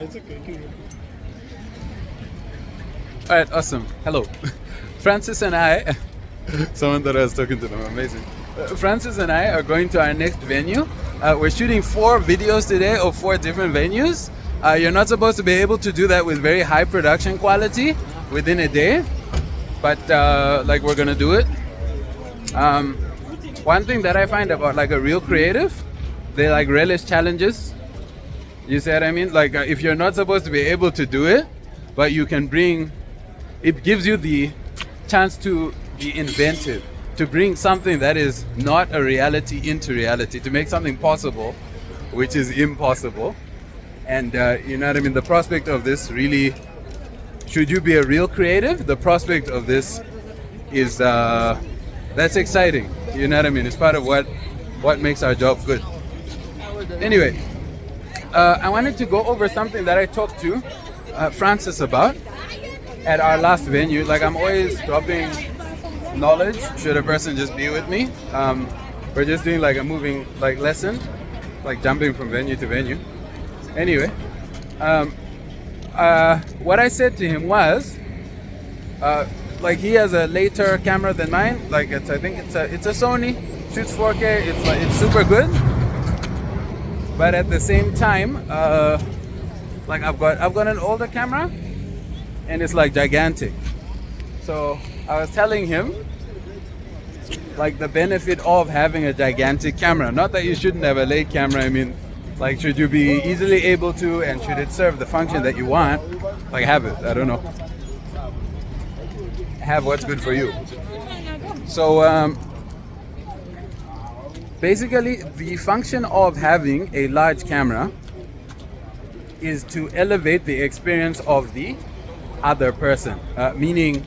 All right, awesome. Hello. Francis and I, someone that I was talking to them, amazing. Francis and I are going to our next venue. We're shooting 4 videos today of 4 different venues. You're not supposed to be able to do that with very high production quality within a day, but like we're gonna do it. One thing that I find about like a real creative, they like relish challenges. You see what I mean? Like if you're not supposed to be able to do it, but you can bring, it gives you the chance to be inventive, to bring something that is not a reality into reality, to make something possible, which is impossible. And you know what I mean? The prospect of this really, should you be a real creative, the prospect of this is, that's exciting. You know what I mean? It's part of what makes our job good. Anyway, I wanted to go over something that I talked to Francis about at our last venue. Like I'm always dropping knowledge should a person just be with me. We're just doing like a moving like lesson, like jumping from venue to venue. Anyway, what I said to him was, like he has a later camera than mine. Like I think it's a Sony, shoots 4K. It's super good. But at the same time, like I've got an older camera, and it's like gigantic. So I was telling him like the benefit of having a gigantic camera. Not that you shouldn't have a late camera. I mean, like should you be easily able to, and should it serve the function that you want? Like have it. I don't know. Have what's good for you. So basically, the function of having a large camera is to elevate the experience of the other person. Meaning,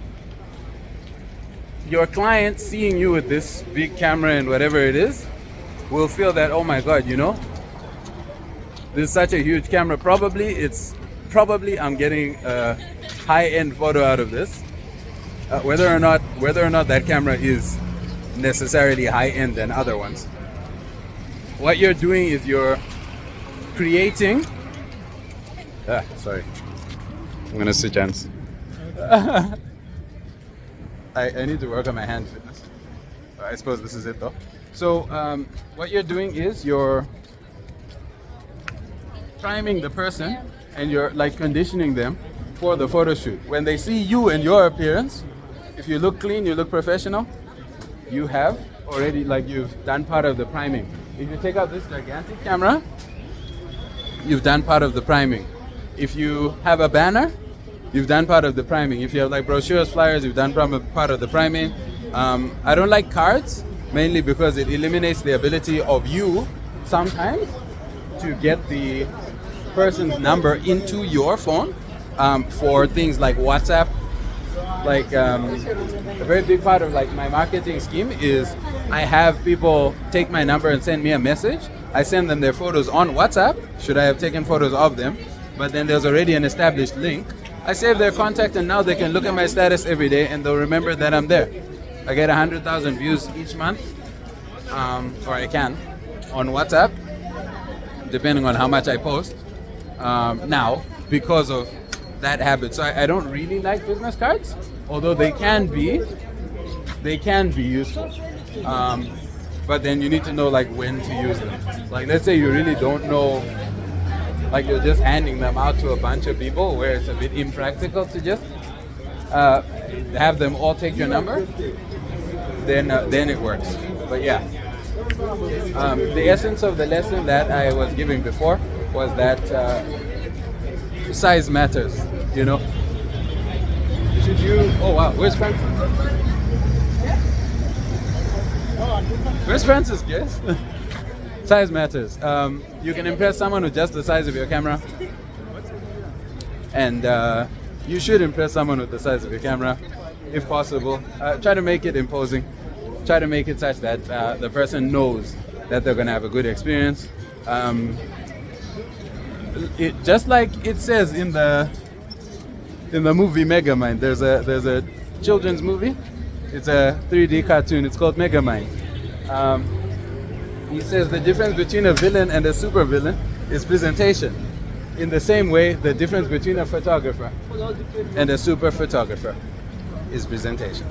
your client seeing you with this big camera and whatever it is will feel that, oh my God, you know, this is such a huge camera. Probably I'm getting a high-end photo out of this. Whether or not that camera is necessarily high-end than other ones. What you're doing is you're creating. Sorry, I'm gonna switch hands. I need to work on my hand fitness. I suppose this is it though. So what you're doing is you're priming the person and you're like conditioning them for the photo shoot. When they see you and your appearance, if you look clean, you look professional, you have already, like, you've done part of the priming. If you take out this gigantic camera, you've done part of the priming. If you have a banner, you've done part of the priming. If you have like brochures, flyers, you've done part of the priming. I don't like cards, mainly because it eliminates the ability of you sometimes to get the person's number into your phone for things like WhatsApp. Like a very big part of like my marketing scheme is I have people take my number and send me a message. I send them their photos on WhatsApp, should I have taken photos of them, but then there's already an established link. I save their contact and now they can look at my status every day and they'll remember that I'm there. I get 100,000 views each month, or I can, on WhatsApp, depending on how much I post now because of that habit. So I don't really like business cards, although they can be useful. But then you need to know like when to use them. Like let's say you really don't know, like you're just handing them out to a bunch of people where it's a bit impractical to just have them all take your number, then it works. But yeah, the essence of the lesson that I was giving before was that size matters, you know. Should you, oh wow, where's Francis? Where's Francis, guys? Size matters. You can impress someone with just the size of your camera, and you should impress someone with the size of your camera, if possible. Try to make it imposing. Try to make it such that the person knows that they're gonna have a good experience. It just like it says in the movie Megamind. There's a children's movie. It's a 3D cartoon. It's called Megamind. He says the difference between a villain and a supervillain is presentation. in the same way, the difference between a photographer and a super photographer is presentation.